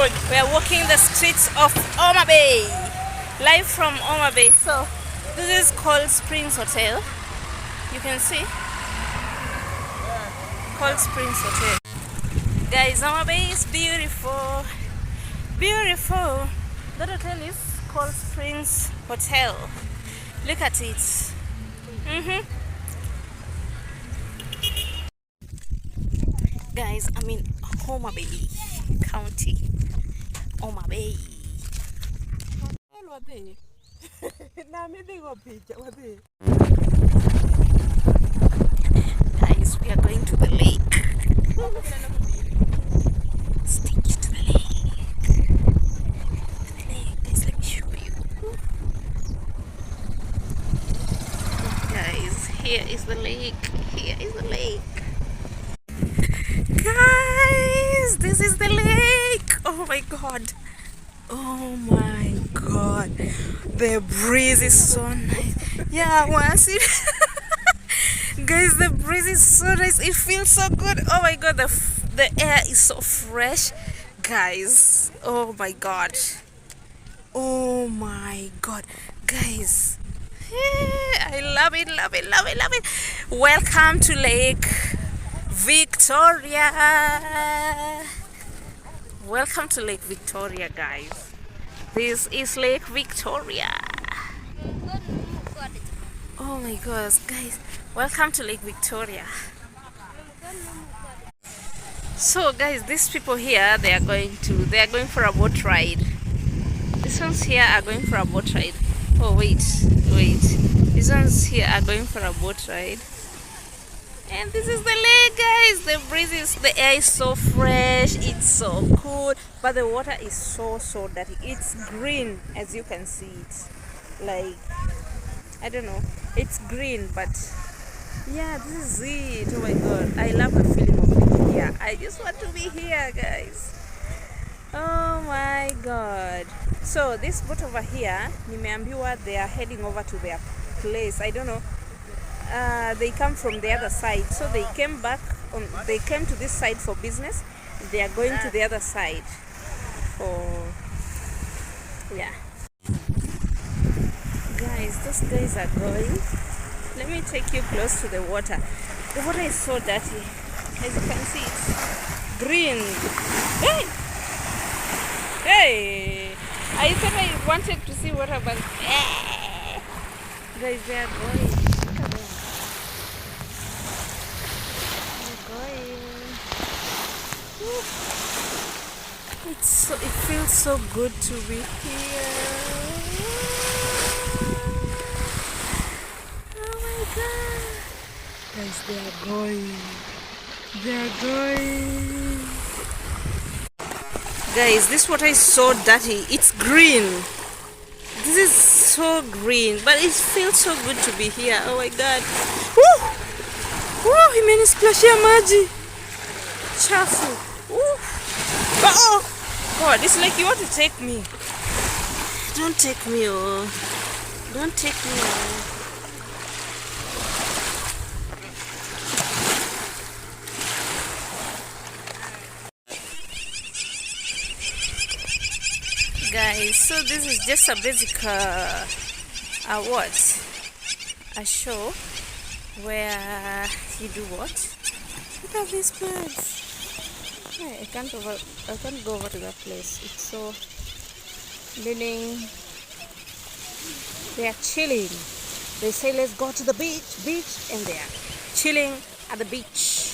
We are walking the streets of Homa Bay, live from Homa Bay. So this is Cold Springs Hotel. You can see Cold Springs Hotel. Guys, Homa Bay is beautiful, beautiful. That hotel is Cold Springs Hotel. Look at it. Guys, I'm in Homa Bay County. Homa Bay. Guys, we are going to the lake. Stick to the lake. The lake, guys, let me show you. Guys, here is the lake. Here is the lake. Guys, this is the lake. Oh my god. Oh my god. The breeze is so nice. Yeah, once it guys, the breeze is so nice. It feels so good. Oh my god, the air is so fresh. Guys, oh my god. Oh my god. Guys, I love it, love it, love it, love it. Welcome to Lake Victoria. Welcome to Lake Victoria, guys. This is Lake Victoria. Oh my gosh, guys, welcome to Lake Victoria. So guys, these people here, they are going for a boat ride. These ones here are going for a boat ride. Oh wait, these ones here are going for a boat ride. And this is the lake, guys. The breeze is, the air is so fresh, it's so cool, but the water is so dirty. It's green, as you can see it. Like, I don't know, it's green, but yeah, this is it. Oh my god, I love the feeling of being here. I just want to be here, guys. Oh my god. So this boat over here, nimeambiwa they are heading over to their place. I don't know. They come from the other side, so they came to this side for business. They are going to the other side for, yeah. Guys, those guys are going. Let me take you close to the water. The water is so dirty, as you can see. It's green. Hey, I thought I wanted to see water, but guys, they are going. Look at them. It feels so good to be here. Oh my god. Guys, they are going. They are going. Guys, this water is so dirty. It's green. This is so green, but it feels so good to be here. Oh my god. Woo! Woo! Imenisplashia maji. Chafu. Woo! Oh god, it's like you want to take me. Don't take me, oh. Don't take me, oh. Guys, so this is just a basic a show where you do what? Look at these birds. Yeah, I can't go over to that place. It's so meaning they are chilling. They say let's go to the beach, and they are chilling at the beach.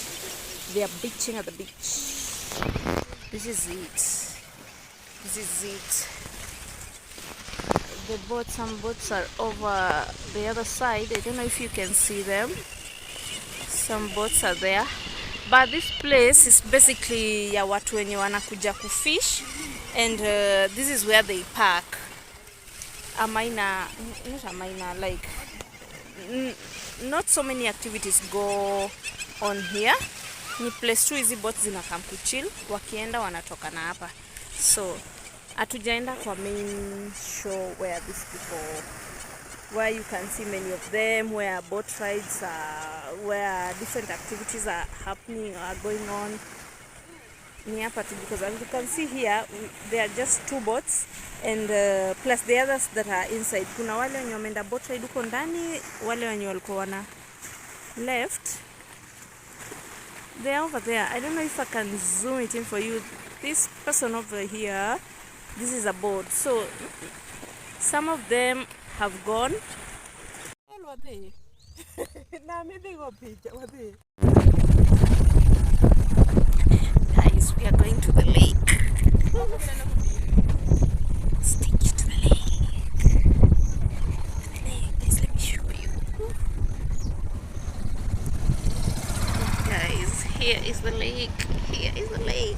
They are beaching at the beach. This is it. This is it. Some boats are over the other side. I don't know if you can see them. Some boats are there. But this place is basically ya watu wenye wanakuja kufish, and this is where they park. Like not so many activities go on here. Ni place tu hizi boats zinakam kuchill, wakienda wanatoka na hapa. So hatujaenda kwa main show where these people, where you can see many of them, where boat rides are, where different activities are happening or are going on. ni hapa tu, because as you can see here there are just 2 boats and plus the others that are inside. Kuna wale wenye wameenda boat ride huko ndani, wale wenye walikuwa wana left they're over there. I don't know if I can zoom it in for you. This person over here, this is a boat, so some of them have gone. Guys, we are going to the lake. Stick to the lake. The lake, guys, let me show you. Guys, here is the lake. Here is the lake.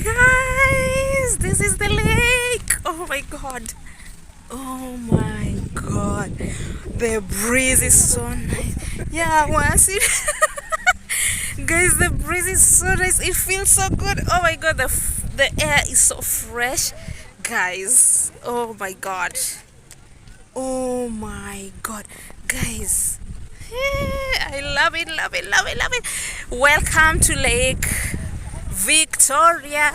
Guys, this is the lake. Oh my god. Oh my god. The breeze is so nice. Yeah, once it guys, the breeze is so nice. It feels so good. Oh my god, the air is so fresh. Guys, oh my god. Oh my god. Guys, I love it, love it, love it, love it. Welcome to Lake Victoria.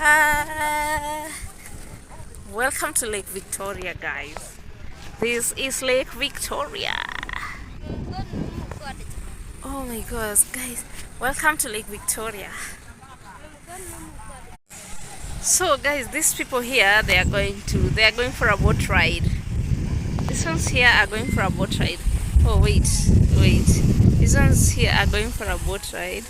Welcome to Lake Victoria, guys. This is Lake Victoria. Oh my gosh, guys, welcome to Lake Victoria. So guys, these people here, they are going for a boat ride. These ones here are going for a boat ride. Oh wait, these ones here are going for a boat ride.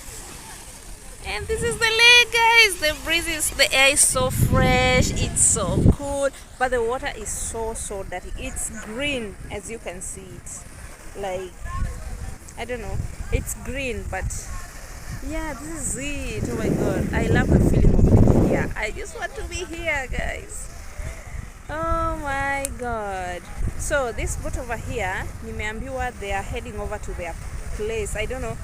And this is the lake, guys. The breeze is, the air is so fresh, it's so cool, but the water is so dirty. It's green, as you can see it. Like, I don't know, it's green, but yeah, this is it. Oh my god, I love the feeling of being here. I just want to be here, guys. Oh my god. So this boat over here, nimeambiwa they are heading over to their place. I don't know.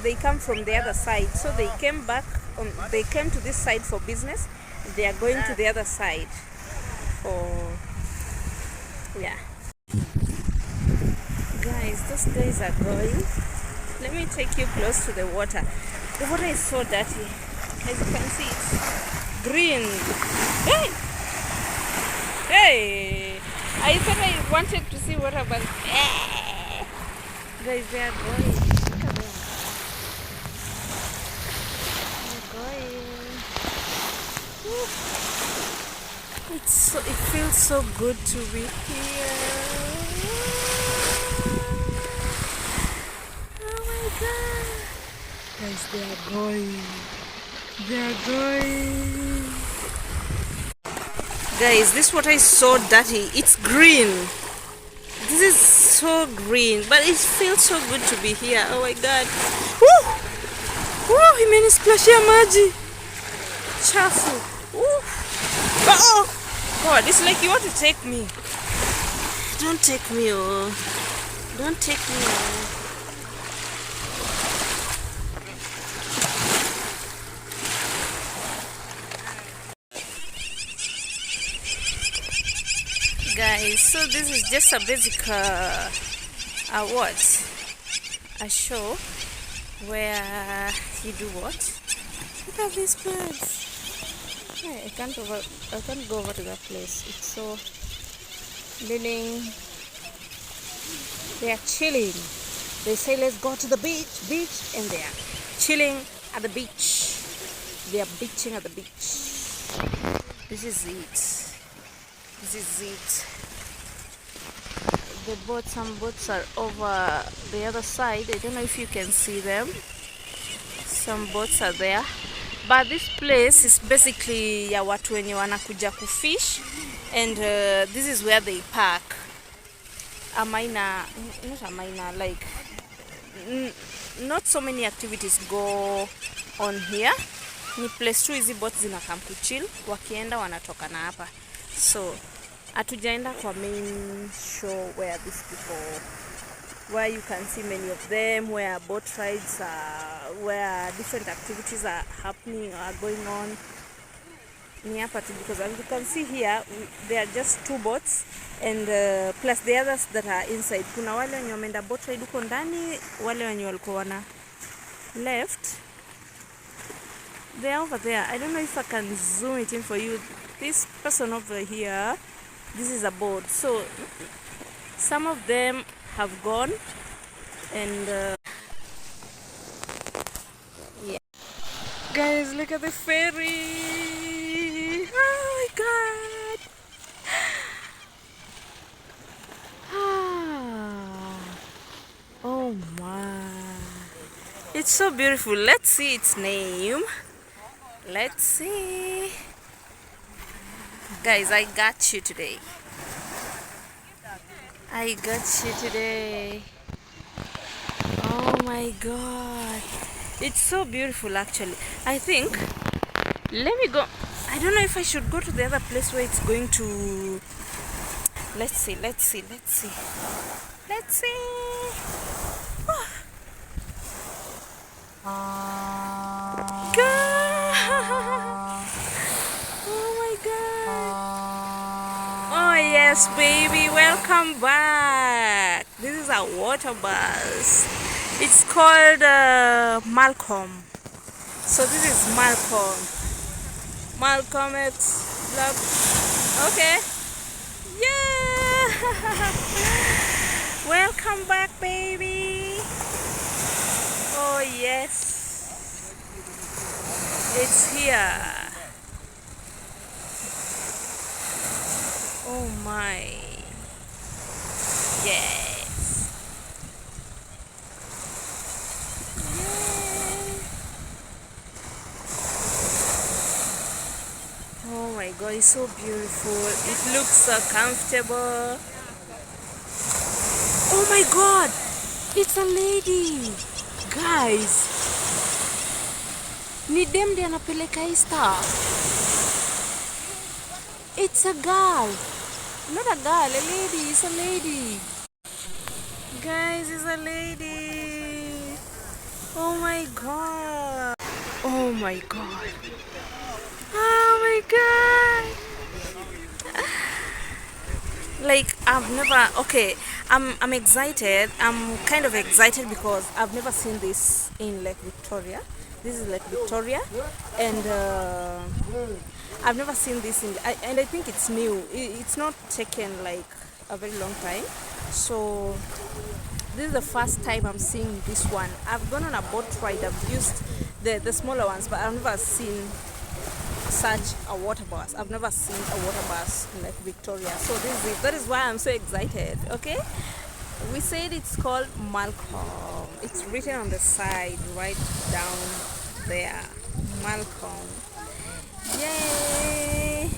They come from the other side, so they came back they came to this side for business. They are going to the other side for, yeah. Guys, those guys are going. Let me take you close to the water. The water is so dirty, as you can see. It's green. Hey, hey, I thought I wanted to see water, but guys, they are going. Look at them. It feels so good to be here. Oh my god. Guys, they are going. They are going. Guys, this water is so dirty. It's green. This is so green, but it feels so good to be here. Oh my god. Woo! Woo! Imenisplashia maji. Chafu. Woo! Oh god, it's like you want to take me. Don't take me, oh. Don't take me, oh. Guys, so this is just a basic a show where you do what? Look at these birds. Yeah, I can't go over to that place. It's so living. They are chilling. They say let's go to the beach, and they are chilling at the beach. They are beaching at the beach. This is it. This is it. Some boats are over the other side. I don't know if you can see them. Some boats are there. But this place is basically ya watu wenye wanakuja kufish, and this is where they park. Like not so many activities go on here. Ni place tu hizi boats zinakam kuchill, wakienda wanatoka na hapa. So hatujaenda kwa main show where these people, where you can see many of them, where boat rides are, where different activities are happening or are going on. Ni hapa tu, because as you can see here there are just 2 boats and plus the others that are inside. Kuna wale wenye wameenda boat ride huko ndani, wale wenye walikuwa wana left They're over there. I don't know if I can zoom it in for you. This person over here, this is a boat. So some of them have gone, and yeah. Guys, look at the ferry. Oh my god. Oh my. It's so beautiful. Let's see its name. Let's see. Guys, I got you today. I got you today. Oh my god. It's so beautiful actually. I think, let me go. I don't know if I should go to the other place where it's going to. Let's see. Let's see. God. Oh my god. Oh yes, baby, welcome back. This is a water bus. It's called Malcolm. So this is Malcolm. Malcolm X. Love. Okay. Yeah. Welcome back, baby. Oh yes. It's here. Oh my. Yes. Yay. Oh my god, it's so beautiful. It looks so comfortable. Oh my god, it's a lady. Guys, ni dem ndiye anapeleka hii stuff. It's a girl. Not a girl, a lady. It's a lady. Guys, it's a lady. Oh my god. Oh my god. Oh my god. Like, I've never. Okay, I'm excited. I'm kind of excited because I've never seen this in Lake Victoria. This is Lake Victoria, and I've never seen this and I think it's new. It's not taken like a very long time. So this is the first time I'm seeing this one. I've gone on a boat ride. I've used the smaller ones, but I've never seen such a water bus. I've never seen a water bus in Lake Victoria. So that is why I'm so excited. Okay, we said it's called Malcolm. It's written on the side right down there. Malcolm. Yay!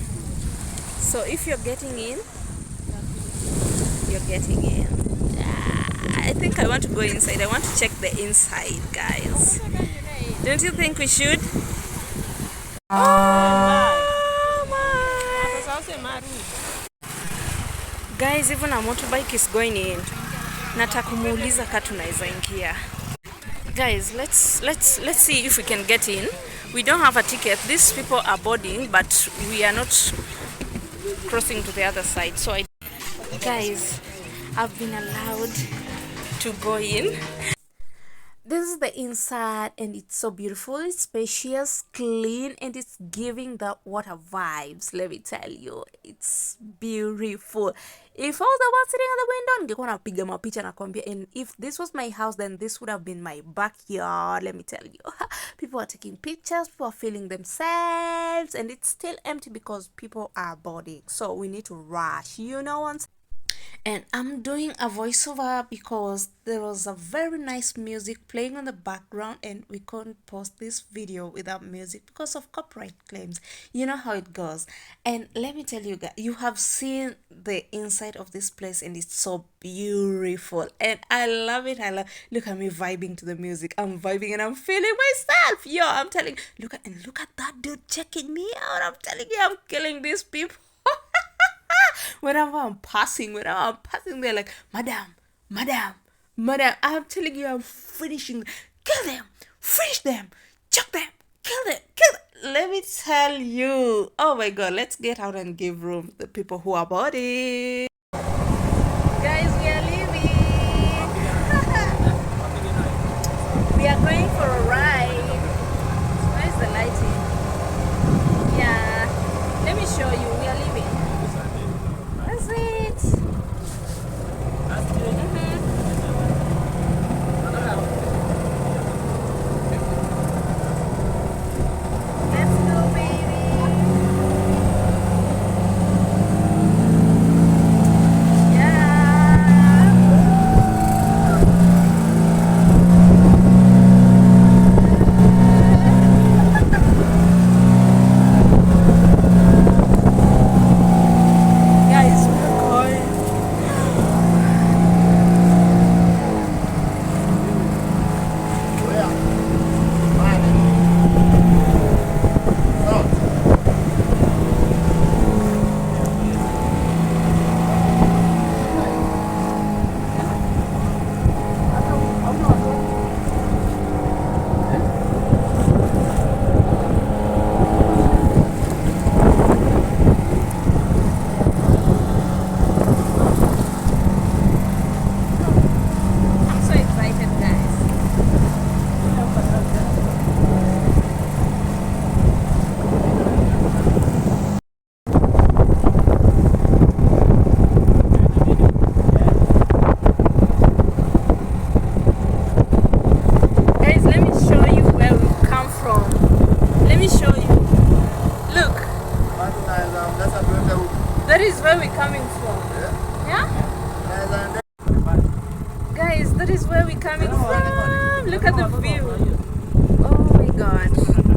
So if you're getting in, you're getting in. I think I want to go inside. I want to check the inside, guys. Don't you think we should? Oh my. Guys, even a motorbike is going in. Nataka kumuuliza kama tunaweza ingia. Guys, let's see if we can get in. We don't have a ticket. These people are boarding, but we are not crossing to the other side. So guys, I've been allowed to go in. This is the inside, and it's so beautiful. It's spacious, clean, and it's giving the water vibes. Let me tell you, it's beautiful. If I was the one sitting on the window, ningekuwa napiga mapicha na kuambia, and if this was my house, then this would have been my backyard. Let me tell you, people are taking pictures, people are feeling themselves, and it's still empty because people are boarding. So we need to rush, you know what? And I'm doing a voiceover because there was a very nice music playing on the background, and we couldn't post this video without music because of copyright claims. You know how it goes. And let me tell you guys, you have seen the inside of this place, and it's so beautiful, and I love it. Look at me vibing to the music. I'm vibing and I'm feeling myself. Yo, I'm telling, look at that dude checking me out. I'm telling you, I'm killing these people. Whenever I'm passing, they're like, madam. I'm telling you, I'm finishing. Kill them, finish them, chuck them, kill them. Let me tell you. Oh my god, let's get out and give room to the people who are boarding. Guys, we are leaving. We are going for a ride. Where's the lighting? is where we're coming from. Look at the view. Oh my god.